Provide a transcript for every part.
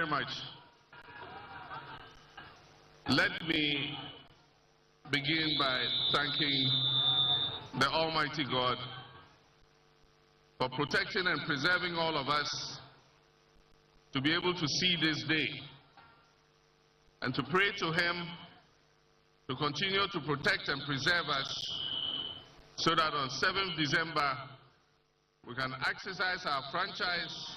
very much. Let me begin by thanking the Almighty God for protecting and preserving all of us to be able to see this day, and to pray to Him to continue to protect and preserve us so that on 7th December we can exercise our franchise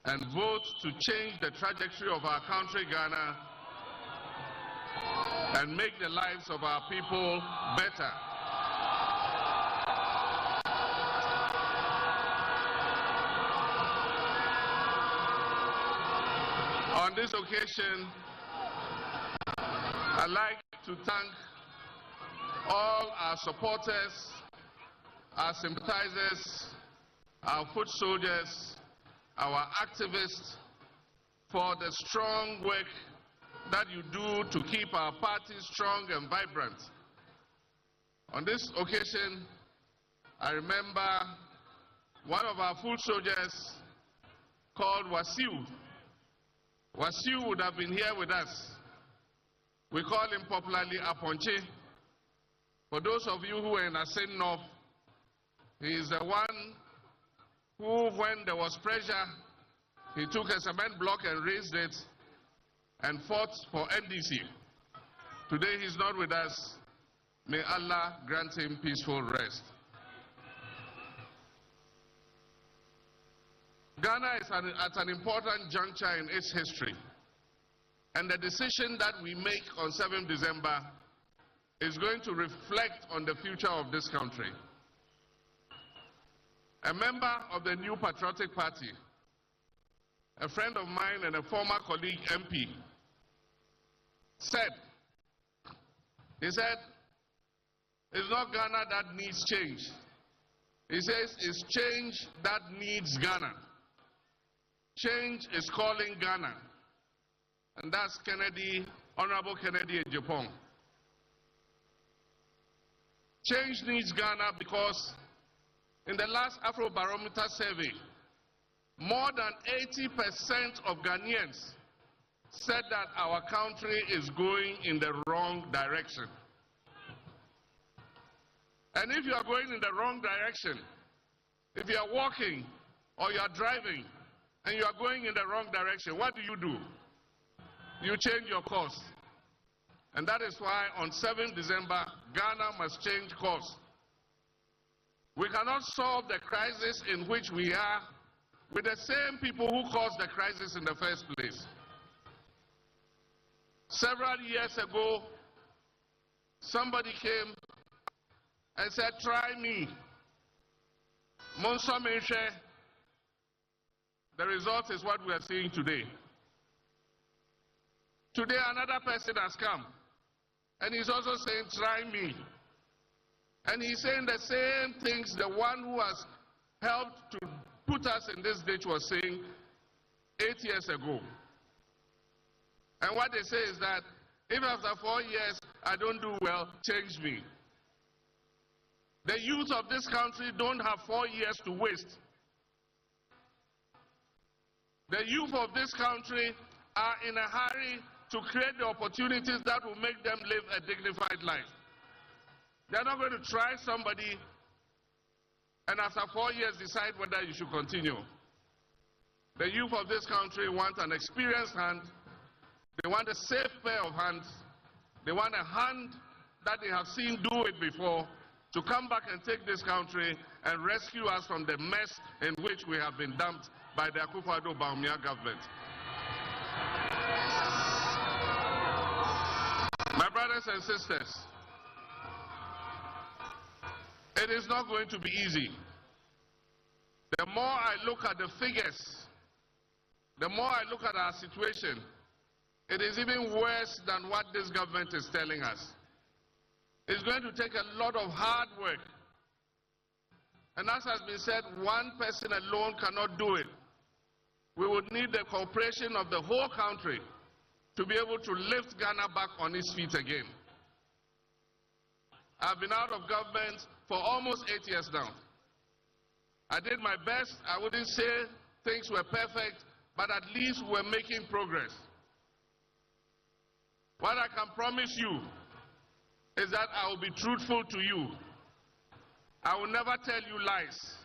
and vote to change the trajectory of our country, Ghana, and make the lives of our people better. On this occasion, I'd like to thank all our supporters, our sympathizers, our foot soldiers, our activists for the strong work that you do to keep our party strong and vibrant. On this occasion, I remember one of our foot soldiers called Wasiu. Wasiu would have been here with us. We call him popularly Aponche. For those of you who are in Asen North, he is the one who, when there was pressure, he took a cement block and raised it and fought for NDC. Today he's not with us. May Allah grant him peaceful rest. Ghana is at an important juncture in its history, and the decision that we make on 7th December is going to reflect on the future of this country. A member of the New Patriotic Party, a friend of mine and a former colleague MP, said, it's not Ghana that needs change. He says it's change that needs Ghana. Change is calling Ghana. And that's Kennedy, Honorable Kennedy Ejapong. Change needs Ghana because in the last Afrobarometer survey, more than 80% of Ghanaians said that our country is going in the wrong direction. And if you are going in the wrong direction, if you are walking or you are driving and you are going in the wrong direction, what do? You change your course. And that is why on 7th December, Ghana must change course. We cannot solve the crisis in which we are with the same people who caused the crisis in the first place. Several years ago, somebody came and said, try me. Monso Menche. The result is what we are seeing today. Today another person has come and he's also saying, try me. And he's saying the same things the one who has helped to put us in this ditch was saying 8 years ago. And what they say is that if after 4 years I don't do well, change me. The youth of this country don't have 4 years to waste. The youth of this country are in a hurry to create the opportunities that will make them live a dignified life. They're not going to try somebody and after 4 years decide whether you should continue. The youth of this country want an experienced hand. They want a safe pair of hands. They want a hand that they have seen do it before to come back and take this country and rescue us from the mess in which we have been dumped by the Akufo-Addo Bawumia government. My brothers and sisters, it is not going to be easy. The more I look at the figures, the more I look at our situation, it is even worse than what this government is telling us. It's going to take a lot of hard work. And as has been said, one person alone cannot do it. We would need the cooperation of the whole country to be able to lift Ghana back on its feet again. I've been out of government for almost 8 years now. I did my best. I wouldn't say things were perfect, but at least we're making progress. What I can promise you is that I will be truthful to you. I will never tell you lies.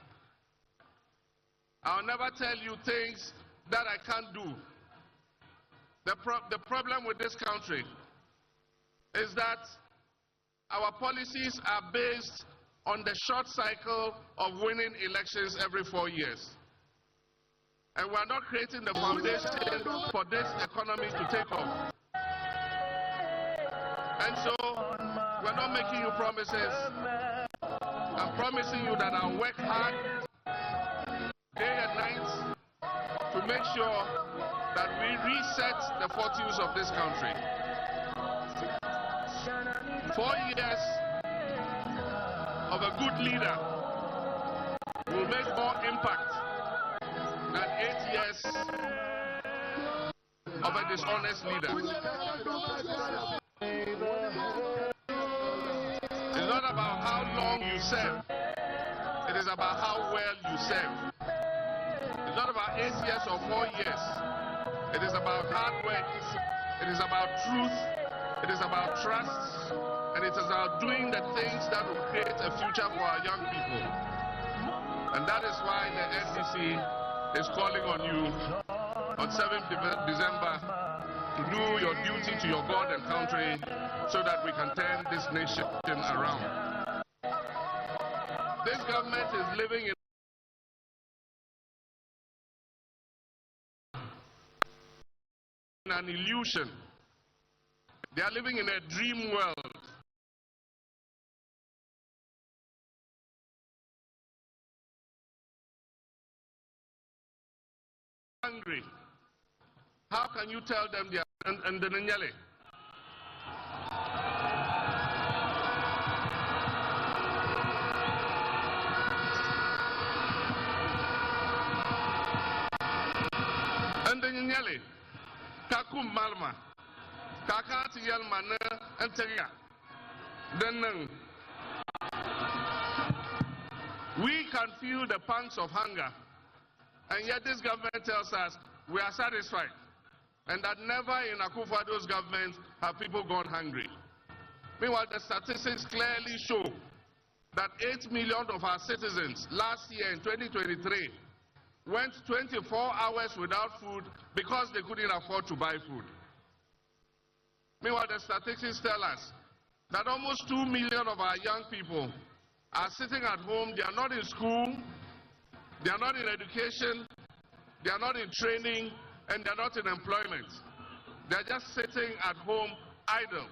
I will never tell you things that I can't do. The problem with this country is that our policies are based on the short cycle of winning elections every 4 years. And we're not creating the foundation for this economy to take off. And so, we're not making you promises. I'm promising you that I'll work hard, day and night, to make sure that we reset the fortunes of this country. 4 years of a good leader will make more impact than 8 years of a dishonest leader. It's not about how long you serve. It is about how well you serve. It's not about 8 years or 4 years. It is about hard work. It is about truth. It is about trust. And it is about doing the things that will create a future for our young people. And that is why the NDC is calling on you on 7th December to do your duty to your God and country so that we can turn this nation around. This government is living in an illusion. They are living in a dream world. Hungry. How can you tell them they are and the Nyele? And the Nyele, Kakum Malma, Kakati Yelmana, and Teria. Then we can feel the pangs of hunger. And yet this government tells us we are satisfied, and that never in Akufo-Addo's government have people gone hungry. Meanwhile, the statistics clearly show that 8 million of our citizens last year in 2023 went 24 hours without food because they couldn't afford to buy food. Meanwhile, the statistics tell us that almost 2 million of our young people are sitting at home. They are not in school. They are not in education, they are not in training, and they are not in employment. They are just sitting at home idle.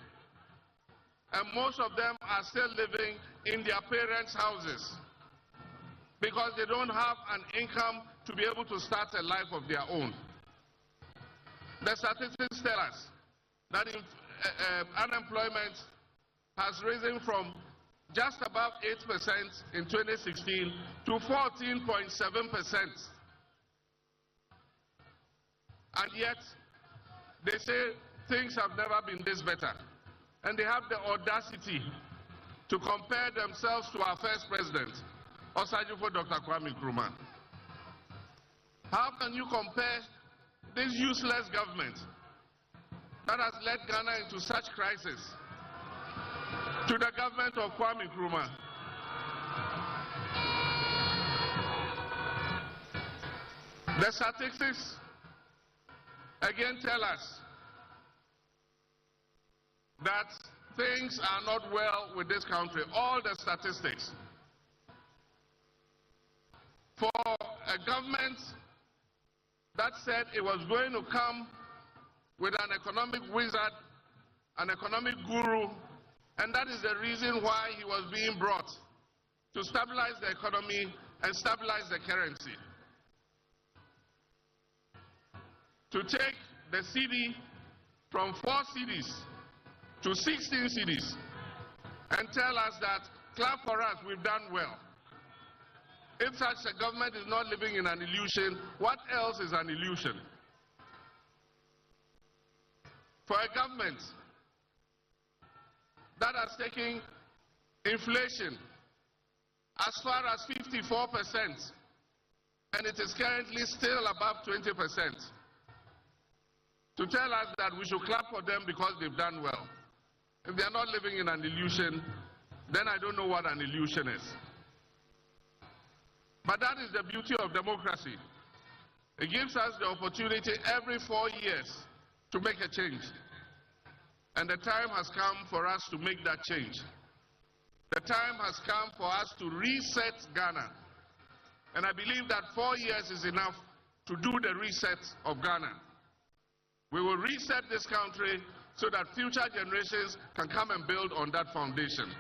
And most of them are still living in their parents' houses because they don't have an income to be able to start a life of their own. The statistics tell us that unemployment has risen from just above 8% in 2016 to 14.7%. And yet, they say things have never been this better. And they have the audacity to compare themselves to our first president, Osajifo Dr. Kwame Nkrumah. How can you compare this useless government that has led Ghana into such crisis to the government of Kwame Nkrumah? The statistics again tell us that things are not well with this country. All the statistics. For a government that said it was going to come with an economic wizard, an economic guru, and that is the reason why he was being brought, to stabilize the economy and stabilize the currency. To take the cedi from 4 cedis to 16 cedis and tell us that, clap for us, we've done well. If such a government is not living in an illusion, what else is an illusion? For a government that has taken inflation as far as 54% and it is currently still above 20%, to tell us that we should clap for them because they've done well. If they are not living in an illusion, then I don't know what an illusion is. But that is the beauty of democracy. It gives us the opportunity every 4 years to make a change. And the time has come for us to make that change. The time has come for us to reset Ghana. And I believe that 4 years is enough to do the reset of Ghana. We will reset this country so that future generations can come and build on that foundation.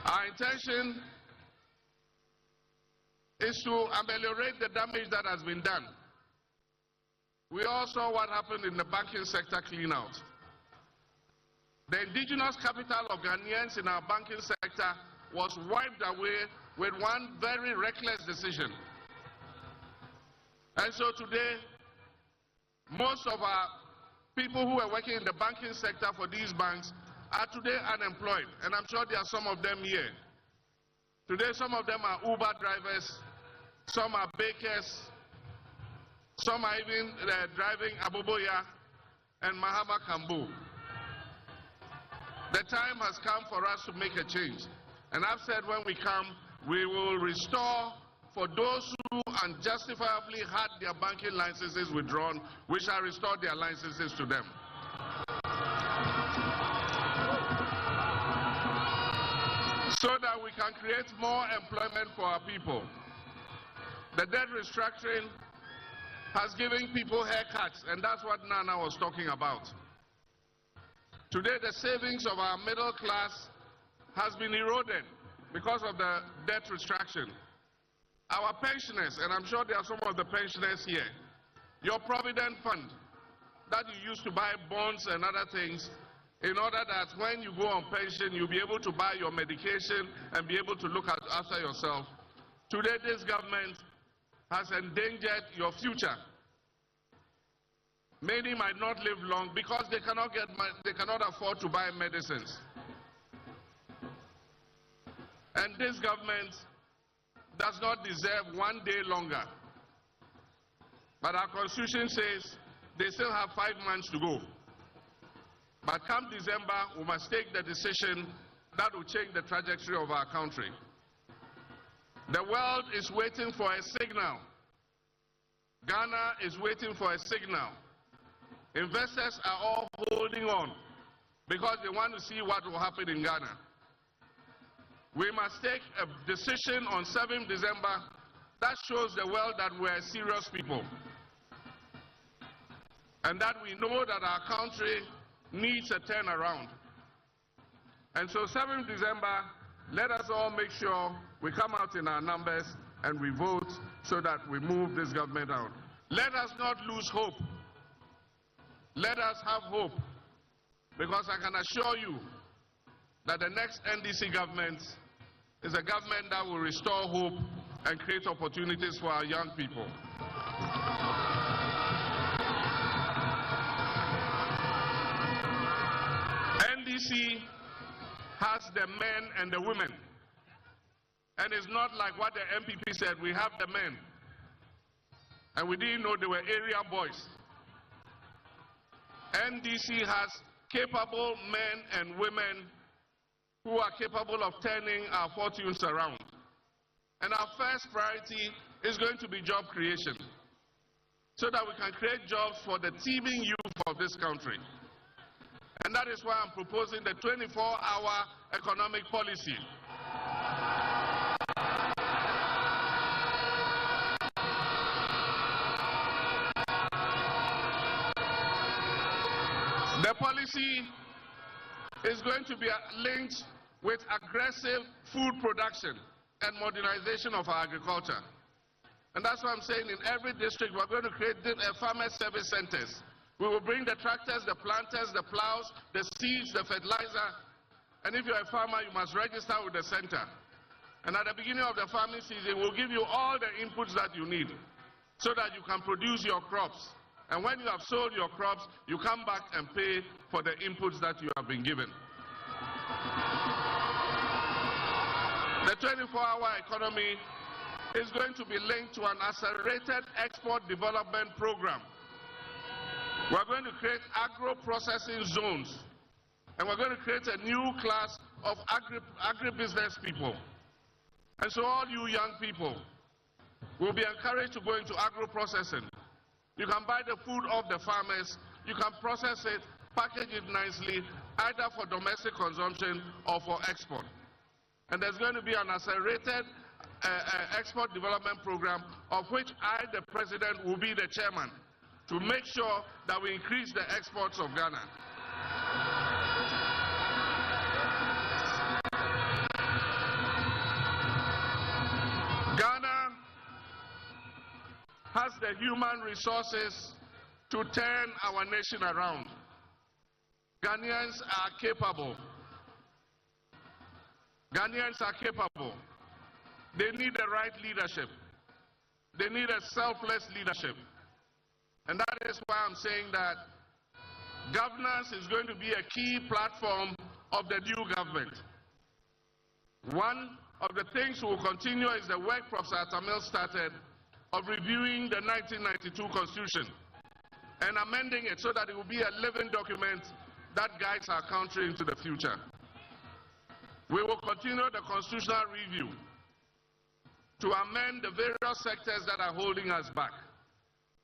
Our intention is to ameliorate the damage that has been done. We all saw what happened in the banking sector clean-out. The indigenous capital of Ghanaians in our banking sector was wiped away with one very reckless decision. And so today, most of our people who were working in the banking sector for these banks are today unemployed, and I'm sure there are some of them here. Today, some of them are Uber drivers, some are bakers, some are even driving Aboboya and Mahama Kambu. The time has come for us to make a change. And I've said when we come, we will restore for those who unjustifiably had their banking licenses withdrawn, we shall restore their licenses to them. So that we can create more employment for our people. The debt restructuring has given people haircuts, and that's what Nana was talking about. Today, the savings of our middle class has been eroded because of the debt restructuring. Our pensioners, and I'm sure there are some of the pensioners here, your provident fund that you used to buy bonds and other things, in order that when you go on pension, you'll be able to buy your medication and be able to look after yourself. Today, this government has endangered your future. Many might not live long because they cannot afford to buy medicines. And this government does not deserve 1 day longer. But our constitution says they still have 5 months to go. But come December, we must take the decision that will change the trajectory of our country. The world is waiting for a signal. Ghana is waiting for a signal. Investors are all holding on because they want to see what will happen in Ghana. We must take a decision on 7th December that shows the world that we're serious people. And that we know that our country needs a turnaround. And so 7th December, let us all make sure we come out in our numbers and we vote so that we move this government out. Let us not lose hope. Let us have hope, because I can assure you that the next NDC government is a government that will restore hope and create opportunities for our young people. NDC has the men and the women. And it's not like what the MPP said, we have the men. And we didn't know they were area boys. NDC has capable men and women who are capable of turning our fortunes around. And our first priority is going to be job creation, so that we can create jobs for the teeming youth of this country. And that is why I'm proposing the 24-hour economic policy. The policy is going to be linked with aggressive food production and modernization of our agriculture. And that's why I'm saying in every district we're going to create farmer service centers. We will bring the tractors, the planters, the plows, the seeds, the fertilizer. And if you're a farmer, you must register with the center. And at the beginning of the farming season, we'll give you all the inputs that you need so that you can produce your crops. And when you have sold your crops, you come back and pay for the inputs that you have been given. The 24-hour economy is going to be linked to an accelerated export development program. We're going to create agro-processing zones, and we're going to create a new class of agribusiness people. And so all you young people will be encouraged to go into agro-processing. You can buy the food of the farmers, you can process it, package it nicely, either for domestic consumption or for export. And there's going to be an accelerated export development program, of which I, the President, will be the chairman, to make sure that we increase the exports of Ghana. Ghana has the human resources to turn our nation around. Ghanaians are capable. Ghanaians are capable. They need the right leadership. They need a selfless leadership. And that is why I'm saying that governance is going to be a key platform of the new government. One of the things we will continue is the work Professor Tamil started of reviewing the 1992 Constitution and amending it so that it will be a living document that guides our country into the future. We will continue the constitutional review to amend the various sectors that are holding us back.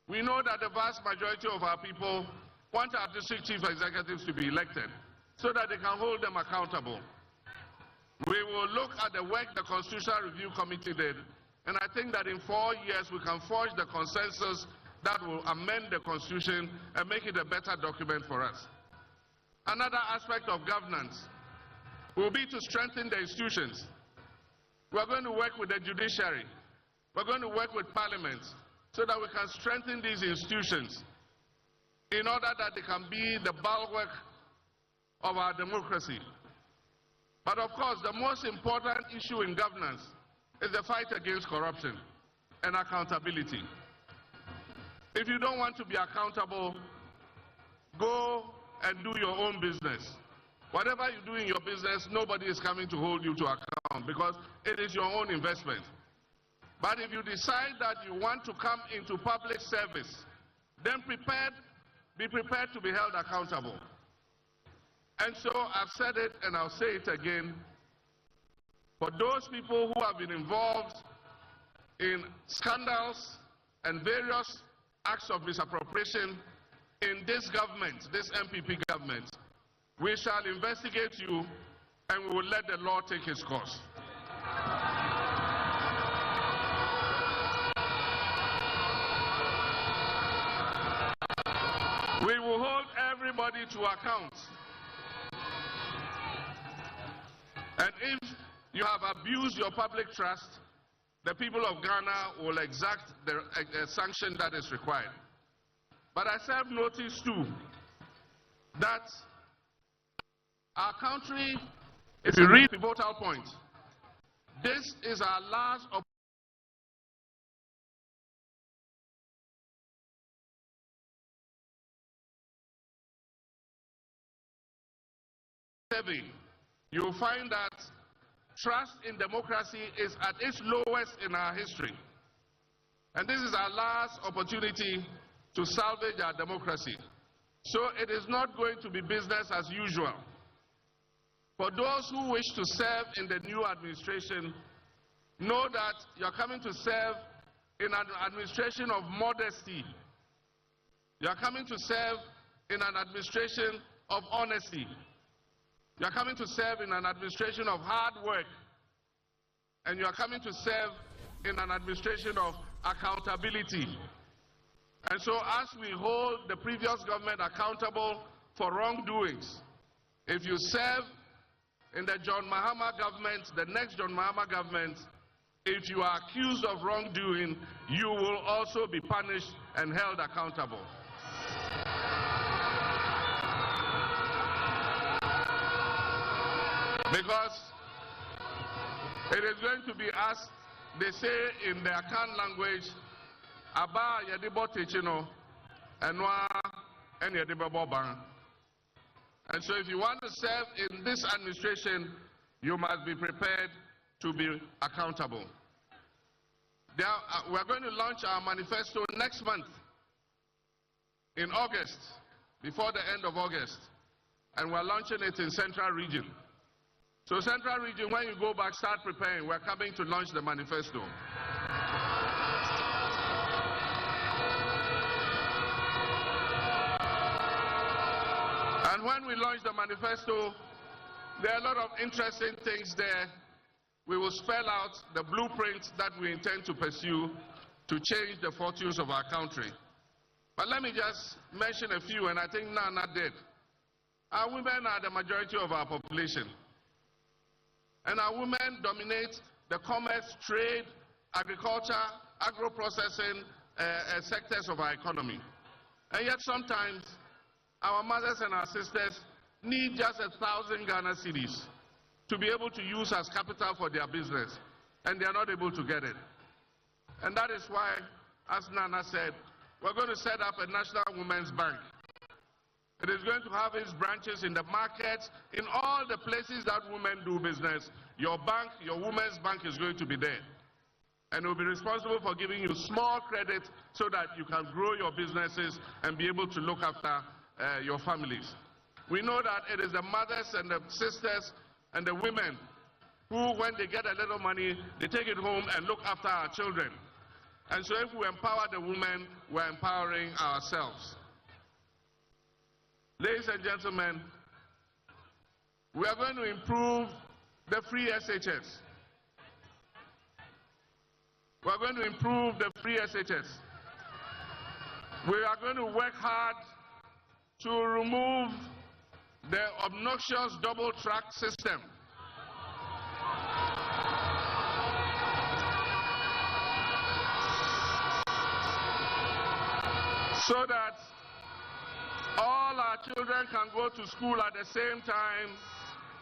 We know that the vast majority of our people want our district chief executives to be elected so that they can hold them accountable. We will look at the work the Constitutional Review Committee did, and I think that in 4 years we can forge the consensus that will amend the Constitution and make it a better document for us. Another aspect of governance will be to strengthen the institutions. We're going to work with the judiciary. We're going to work with Parliament so that we can strengthen these institutions in order that they can be the bulwark of our democracy. But of course, the most important issue in governance is the fight against corruption and accountability. If you don't want to be accountable, go and do your own business. Whatever you do in your business, nobody is coming to hold you to account because it is your own investment. But if you decide that you want to come into public service, then be prepared to be held accountable. And so I've said it and I'll say it again. For those people who have been involved in scandals and various acts of misappropriation in this government, this MPP government, we shall investigate you and we will let the law take its course. We will hold everybody to account. And if you have abused your public trust, the people of Ghana will exact the sanction that is required. But I serve notice too that our country, if you read the pivotal point, this is our last opportunity. You will find that trust in democracy is at its lowest in our history. And this is our last opportunity to salvage our democracy. So it is not going to be business as usual. For those who wish to serve in the new administration, know that you're coming to serve in an administration of modesty. You're coming to serve in an administration of honesty. You're coming to serve in an administration of hard work. And you're coming to serve in an administration of accountability. And so as we hold the previous government accountable for wrongdoings, if you serve in the John Mahama government, the next John Mahama government, if you are accused of wrongdoing, you will also be punished and held accountable. Because it is going to be asked, they say in the Akan language, Aba yadibo techino, enwa en yadibo ban. And so if you want to serve in this administration, you must be prepared to be accountable. We're going to launch our manifesto next month in August, before the end of August, and we're launching it in Central Region. So Central Region, when you go back, start preparing. We're coming to launch the manifesto. And when we launch the manifesto, there are a lot of interesting things there. We will spell out the blueprint that we intend to pursue to change the fortunes of our country. But let me just mention a few, and I think Nana did. Our women are the majority of our population. And our women dominate the commerce, trade, agriculture, agro-processing sectors of our economy. And yet sometimes our mothers and our sisters need just 1,000 Ghana cedis to be able to use as capital for their business, and they are not able to get it. And that is why, as Nana said, we're going to set up a National Women's Bank. It is going to have its branches in the markets, in all the places that women do business. Your bank, your women's bank is going to be there. And it will be responsible for giving you small credit so that you can grow your businesses and be able to look after your families. We know that it is the mothers and the sisters and the women who, when they get a little money, they take it home and look after our children. And so if we empower the women, we're empowering ourselves. Ladies and gentlemen, we are going to improve the free SHS. We are going to improve the free SHS. We are going to work hard to remove the obnoxious double track system. So that all our children can go to school at the same time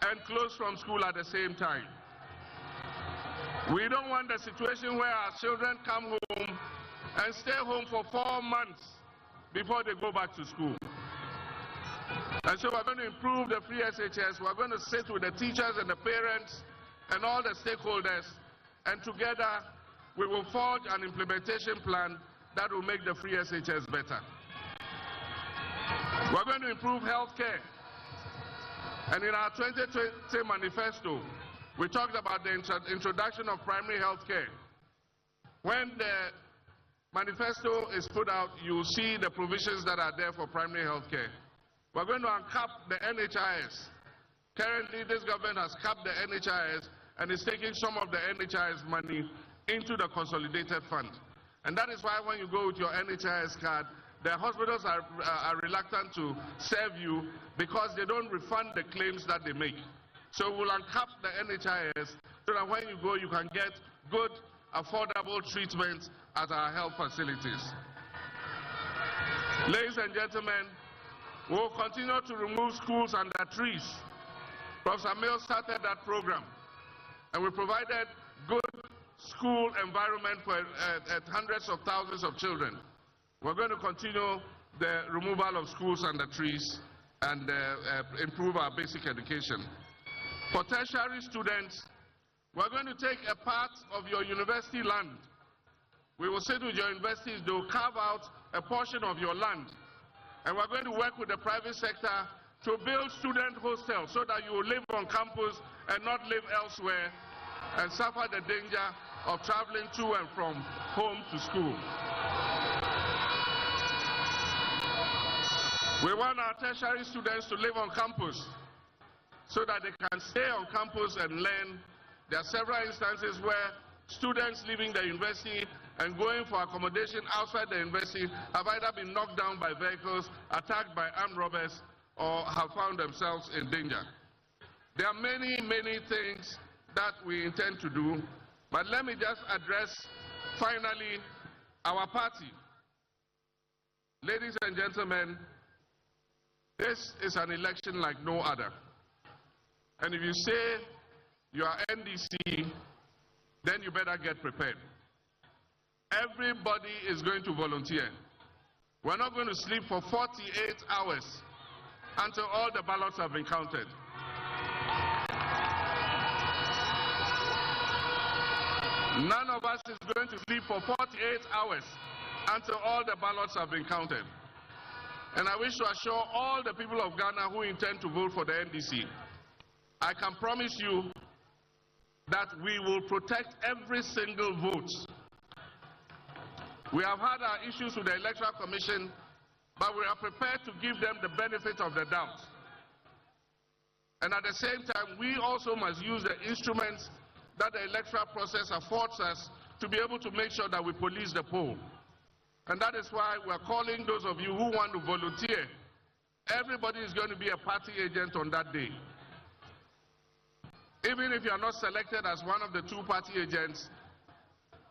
and close from school at the same time. We don't want the situation where our children come home and stay home for 4 months before they go back to school. And so we're going to improve the free SHS. We're going to sit with the teachers and the parents and all the stakeholders, and together we will forge an implementation plan that will make the free SHS better. We're going to improve healthcare. And in our 2020 manifesto, we talked about the introduction of primary healthcare. When the manifesto is put out, you'll see the provisions that are there for primary healthcare. We're going to uncap the NHIS. Currently, this government has capped the NHIS and is taking some of the NHIS money into the consolidated fund. And that is why when you go with your NHIS card, the hospitals are reluctant to serve you because they don't refund the claims that they make. So we'll uncap the NHIS so that when you go, you can get good, affordable treatment at our health facilities. Ladies and gentlemen, we'll continue to remove schools under trees. Professor Mill started that program, and we provided good school environment for hundreds of thousands of children. We're going to continue the removal of schools under trees and improve our basic education. For tertiary students, we're going to take a part of your university land. We will sit with your universities, they will carve out a portion of your land. And we're going to work with the private sector to build student hostels so that you will live on campus and not live elsewhere and suffer the danger of traveling to and from home to school. We want our tertiary students to live on campus so that they can stay on campus and learn. There are several instances where students leaving the university and going for accommodation outside the university have either been knocked down by vehicles, attacked by armed robbers, or have found themselves in danger. There are many, many things that we intend to do, but let me just address finally our party. Ladies and gentlemen, this is an election like no other. And if you say you are NDC, then you better get prepared. Everybody is going to volunteer. We're not going to sleep for 48 hours until all the ballots have been counted. None of us is going to sleep for 48 hours until all the ballots have been counted. And I wish to assure all the people of Ghana who intend to vote for the NDC, I can promise you that we will protect every single vote. We have had our issues with the Electoral Commission, but we are prepared to give them the benefit of the doubt. And at the same time, we also must use the instruments that the electoral process affords us to be able to make sure that we police the poll. And that is why we are calling those of you who want to volunteer. Everybody is going to be a party agent on that day. Even if you are not selected as one of the two party agents,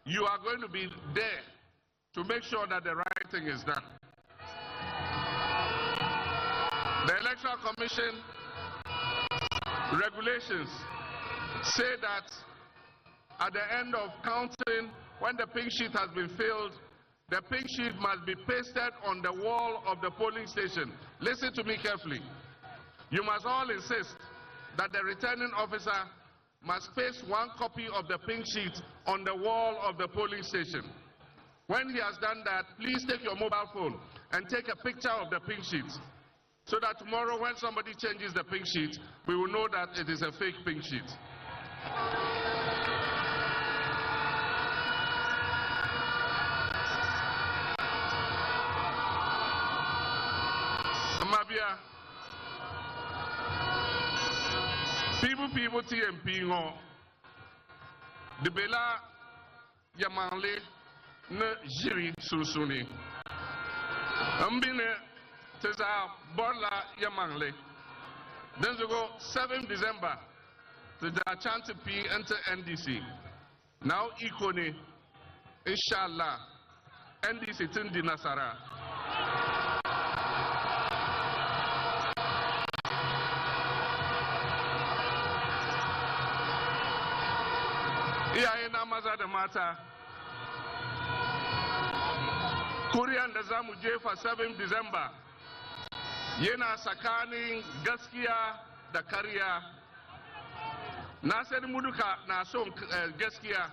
you are going to be there to make sure that the right thing is done. The Electoral Commission regulations say that at the end of counting, when the pink sheet has been filled, the pink sheet must be pasted on the wall of the polling station. Listen to me carefully. You must all insist that the returning officer must paste one copy of the pink sheet on the wall of the polling station. When he has done that, please take your mobile phone and take a picture of the pink sheet, so that tomorrow when somebody changes the pink sheet, we will know that it is a fake pink sheet. Mabia, people TMP ngo de bela yamanle ne jiri susuni ambine teza borla yamanle then we go 7 December to the chance P enter NDC now ikone inshallah NDC tindi nasara iyaye na maza da mata kuriyan da za mu jefa 7 December yana tsakanin gaskiya da karya. Na sani mu duka na son gaskiya,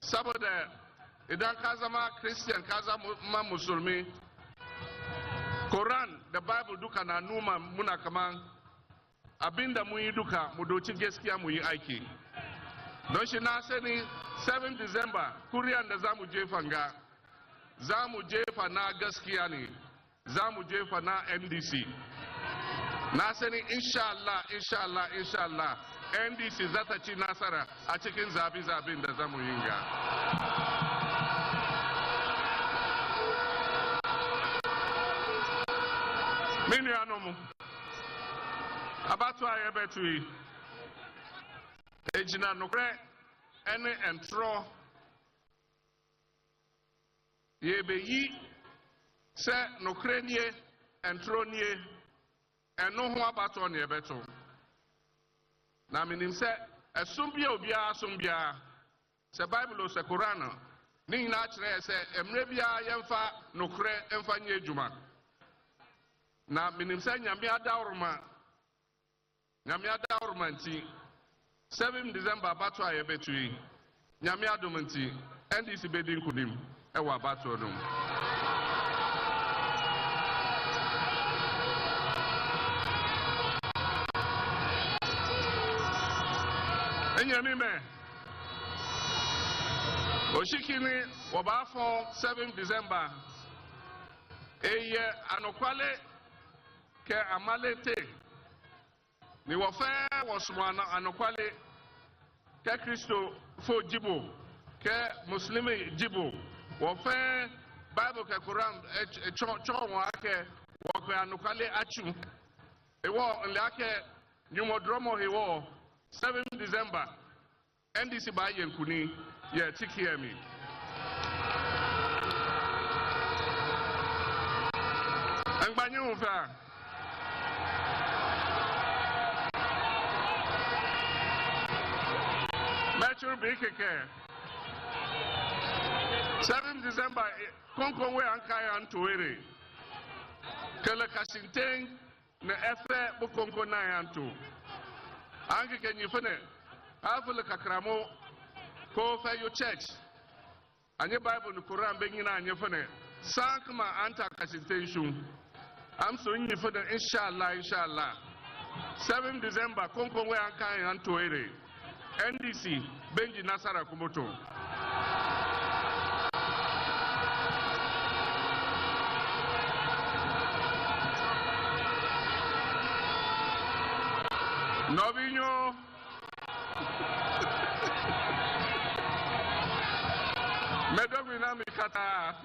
saboda idan ka zama Christian ka zama musulmi, Quran da Bible duka na numa muna kaman abinda mu yi duka mu doci gaskiya mu yi aiki. Don shi na sani 7 December kuriyan da za mu jefa ga, za mu jefa na gaskiya ne, za mu jefa na NDC. Na sani inshallah NDC za ta ci nasara a cikin zabi-zabin da za mu yi ga. Minu ya nomu, abatu a yebetu yi, ejina nukre ene entro yebe yi se nukre nye entro nye eno ho abato ne yebetu. Na minim se esumbia obia asumbia se Bible se Quran ni na kire se emre bia yemfa nukre emfa nye ejuma. Na minim se nyame adawruma nti 7 December abato a yebetu yi nyame adom nti NDC bedi nkunim ewa abato no. Enyamime Oshikini wabafo 7 December eye anokwale ke amalete ni wofe wosumana anokwale ke Kristo fo jibo ke muslimi jibo wofe Bible ke Quran chon wake wokwe anokwale achu ewo nlake nyumodromo hewo 7 December, NDC by Yankuni, yeah, hear me. And by you, Metro Bikeke, 7 December, Konkonwe Ankaya Antuere, Kalakashinteng, ne Efe Bukonko Nayantu. Ange kenyi fene afule kakramo Ko for your church. And your Bible, the Quran, begging on your phone. Sankma anta kasitation. I'm so in for the inshallah, inshallah. 7 December, Konkongwe Ankai and Toere. NDC, Benji Nasara Kumoto. Novinho. Medogrinami Kata.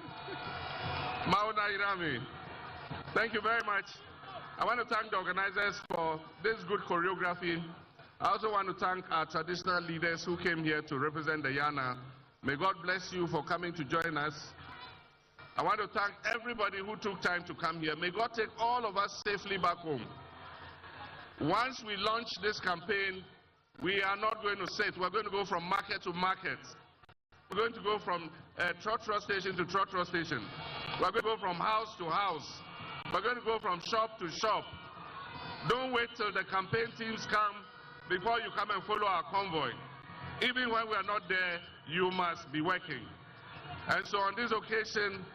Mauna Irami. Thank you very much. I want to thank the organizers for this good choreography. I also want to thank our traditional leaders who came here to represent the Yana. May God bless you for coming to join us. I want to thank everybody who took time to come here. May God take all of us safely back home. Once we launch this campaign, we are not going to sit. We're going to go from market to market. We're going to go from trotro station to trotro station. We're going to go from house to house. We're going to go from shop to shop. Don't wait till the campaign teams come before you come and follow our convoy. Even when we are not there, you must be working. And so on this occasion,